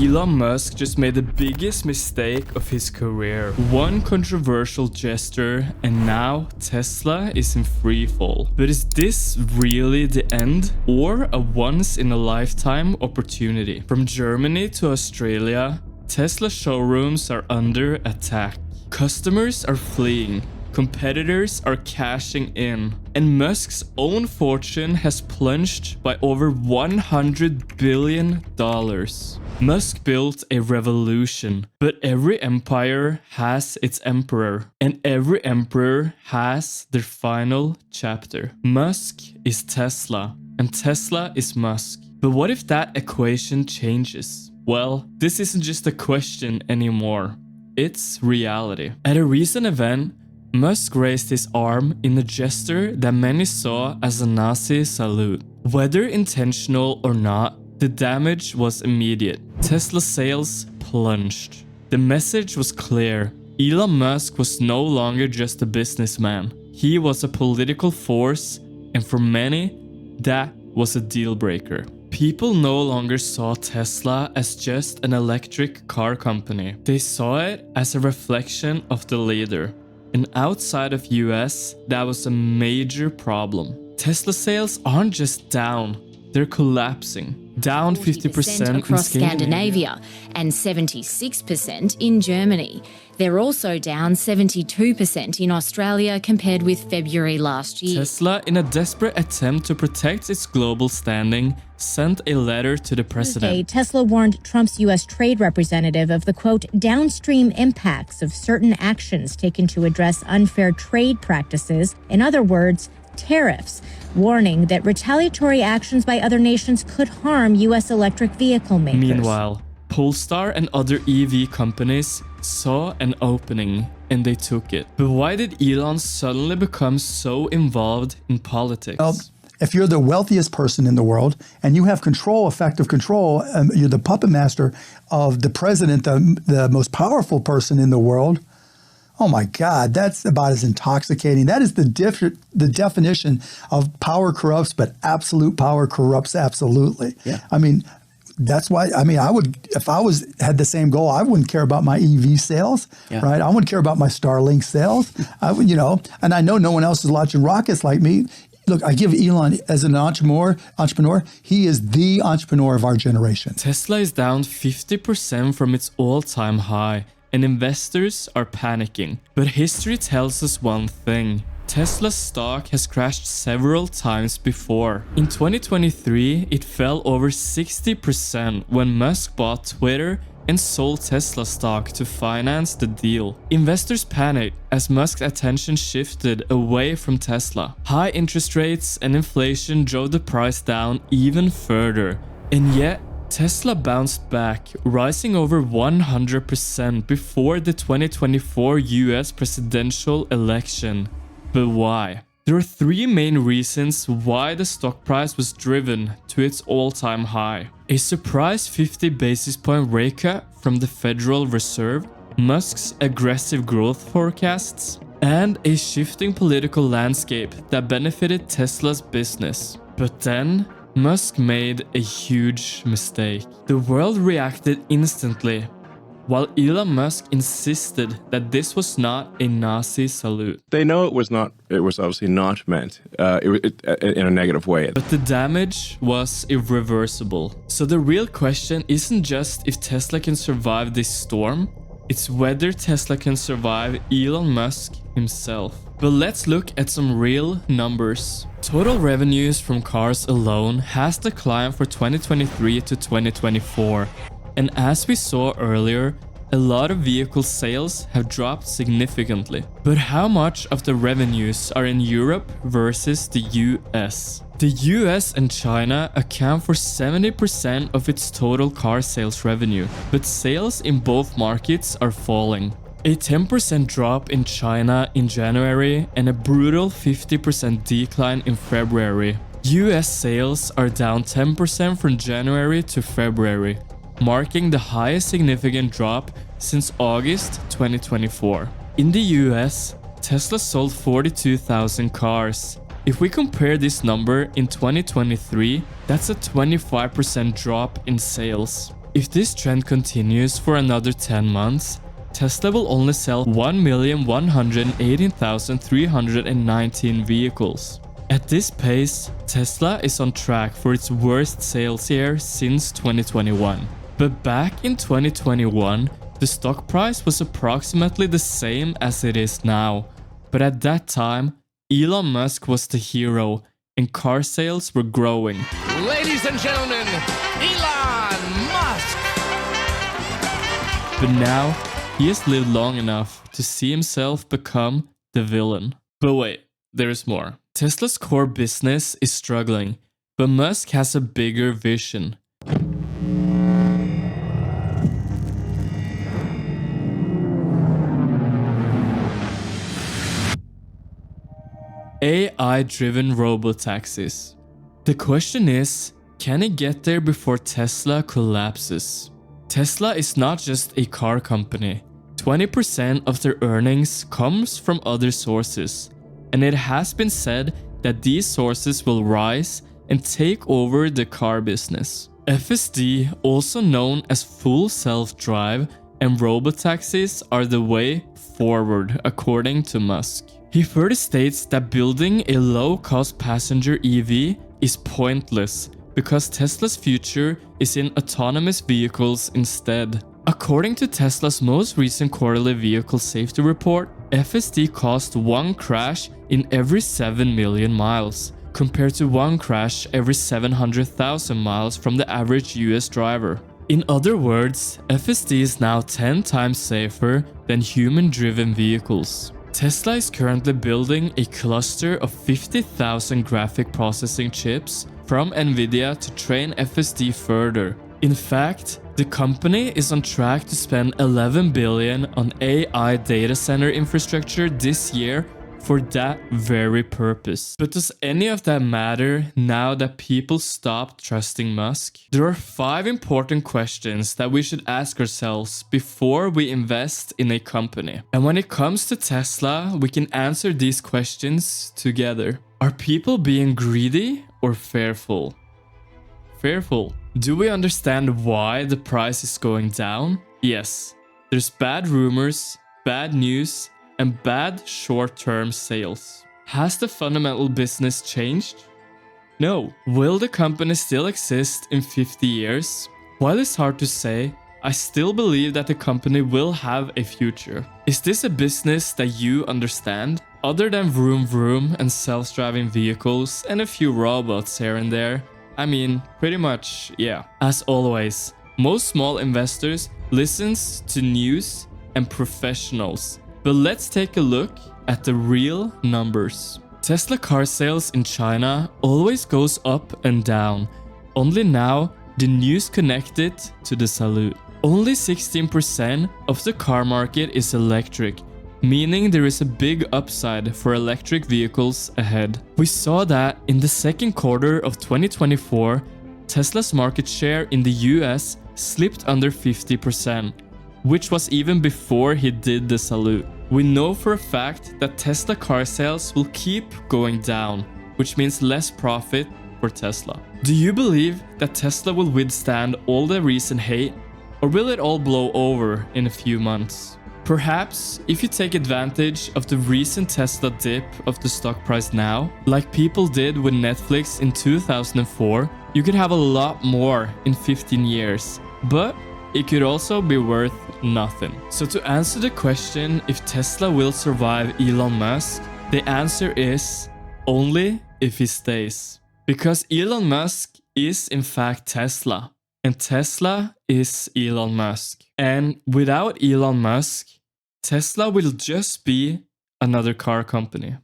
Elon Musk just made the biggest mistake of his career. One controversial gesture, and now Tesla is in free fall. But is this really the end, or a once-in-a-lifetime opportunity? From Germany to Australia, Tesla showrooms are under attack. Customers are fleeing. Competitors are cashing in, and Musk's own fortune has plunged by over $100 billion. Musk built a revolution, but every empire has its emperor, and every emperor has their final chapter. Musk is Tesla, and Tesla is Musk. But what if that equation changes? Well, this isn't just a question anymore. It's reality. At a recent event, Musk raised his arm in a gesture that many saw as a Nazi salute. Whether intentional or not, the damage was immediate. Tesla sales plunged. The message was clear. Elon Musk was no longer just a businessman. He was a political force, and for many, that was a deal breaker. People no longer saw Tesla as just an electric car company. They saw it as a reflection of the leader. And outside of US, that was a major problem. Tesla sales aren't just down, they're collapsing. Down 50% across Scandinavia and 76% in Germany. They're also down 72% in Australia compared with February last year. Tesla, in a desperate attempt to protect its global standing, sent a letter to the president. Tuesday, Tesla warned Trump's U.S. trade representative of the, quote, downstream impacts of certain actions taken to address unfair trade practices. In other words, tariffs, warning that retaliatory actions by other nations could harm U.S. electric vehicle makers. Meanwhile, Polestar and other EV companies saw an opening and they took it. But why did Elon suddenly become so involved in politics? Well, if you're the wealthiest person in the world and you have control, effective control, you're the puppet master of the president, the most powerful person in the world. Oh my God, that's about as intoxicating. That is the definition of power corrupts, but absolute power corrupts absolutely. Yeah. I mean, that's why, I would, if I had the same goal, I wouldn't care about my EV sales, right? I wouldn't care about my Starlink sales. I would, and I know no one else is launching rockets like me. Look, I give Elon as an entrepreneur, he is the entrepreneur of our generation. Tesla is down 50% from its all-time high, and investors are panicking. But history tells us one thing. Tesla's stock has crashed several times before. In 2023, it fell over 60% when Musk bought Twitter and sold Tesla stock to finance the deal. Investors panicked as Musk's attention shifted away from Tesla. High interest rates and inflation drove the price down even further. And yet, Tesla bounced back, rising over 100% before the 2024 US presidential election. But why? There are three main reasons why the stock price was driven to its all-time high. A surprise 50 basis point rate cut from the Federal Reserve, Musk's aggressive growth forecasts, and a shifting political landscape that benefited Tesla's business. But then, Musk made a huge mistake. The world reacted instantly, while Elon Musk insisted that this was not a Nazi salute. They know it was obviously not meant in a negative way. But the damage was irreversible. So the real question isn't just if Tesla can survive this storm, it's whether Tesla can survive Elon Musk himself. But let's look at some real numbers. Total revenues from cars alone has declined for 2023 to 2024. And as we saw earlier, a lot of vehicle sales have dropped significantly. But how much of the revenues are in Europe versus the US? The US and China account for 70% of its total car sales revenue, but sales in both markets are falling. A 10% drop in China in January and a brutal 50% decline in February. US sales are down 10% from January to February, marking the highest significant drop since August 2024. In the US, Tesla sold 42,000 cars. If we compare this number in 2023, that's a 25% drop in sales. If this trend continues for another 10 months, Tesla will only sell 1,118,319 vehicles. At this pace, Tesla is on track for its worst sales year since 2021. But back in 2021, the stock price was approximately the same as it is now. But at that time, Elon Musk was the hero and car sales were growing. Ladies and gentlemen, Elon Musk! But now, he has lived long enough to see himself become the villain. But wait, there's more. Tesla's core business is struggling, but Musk has a bigger vision. AI-driven robotaxis. The question is, can he get there before Tesla collapses? Tesla is not just a car company. 20% of their earnings comes from other sources, and it has been said that these sources will rise and take over the car business. FSD, also known as full self-drive, and robotaxis are the way forward, according to Musk. He further states that building a low-cost passenger EV is pointless because Tesla's future is in autonomous vehicles instead. According to Tesla's most recent quarterly vehicle safety report, FSD caused one crash in every 7 million miles, compared to one crash every 700,000 miles from the average US driver. In other words, FSD is now 10 times safer than human-driven vehicles. Tesla is currently building a cluster of 50,000 graphic processing chips from NVIDIA to train FSD further. In fact, the company is on track to spend $11 billion on AI data center infrastructure this year for that very purpose. But does any of that matter now that people stop trusting Musk? There are 5 important questions that we should ask ourselves before we invest in a company. And when it comes to Tesla, we can answer these questions together. Are people being greedy or fearful? Fearful. Do we understand why the price is going down? Yes. There's bad rumors, bad news, and bad short-term sales. Has the fundamental business changed? No. Will the company still exist in 50 years? While it's hard to say, I still believe that the company will have a future. Is this a business that you understand? Other than vroom vroom and self-driving vehicles and a few robots here and there? I mean, pretty much, yeah. As always, most small investors listens to news and professionals. But let's take a look at the real numbers. Tesla car sales in China always goes up and down. Only now, the news connected to the salute. Only 16% of the car market is electric, meaning there is a big upside for electric vehicles ahead. We saw that in the second quarter of 2024, Tesla's market share in the US slipped under 50%, which was even before he did the salute. We know for a fact that Tesla car sales will keep going down, which means less profit for Tesla. Do you believe that Tesla will withstand all the recent hate, or will it all blow over in a few months? Perhaps, if you take advantage of the recent Tesla dip of the stock price now, like people did with Netflix in 2004, you could have a lot more in 15 years. But it could also be worth nothing. So to answer the question if Tesla will survive Elon Musk, the answer is only if he stays. Because Elon Musk is in fact Tesla, and Tesla is Elon Musk. And without Elon Musk, Tesla will just be another car company.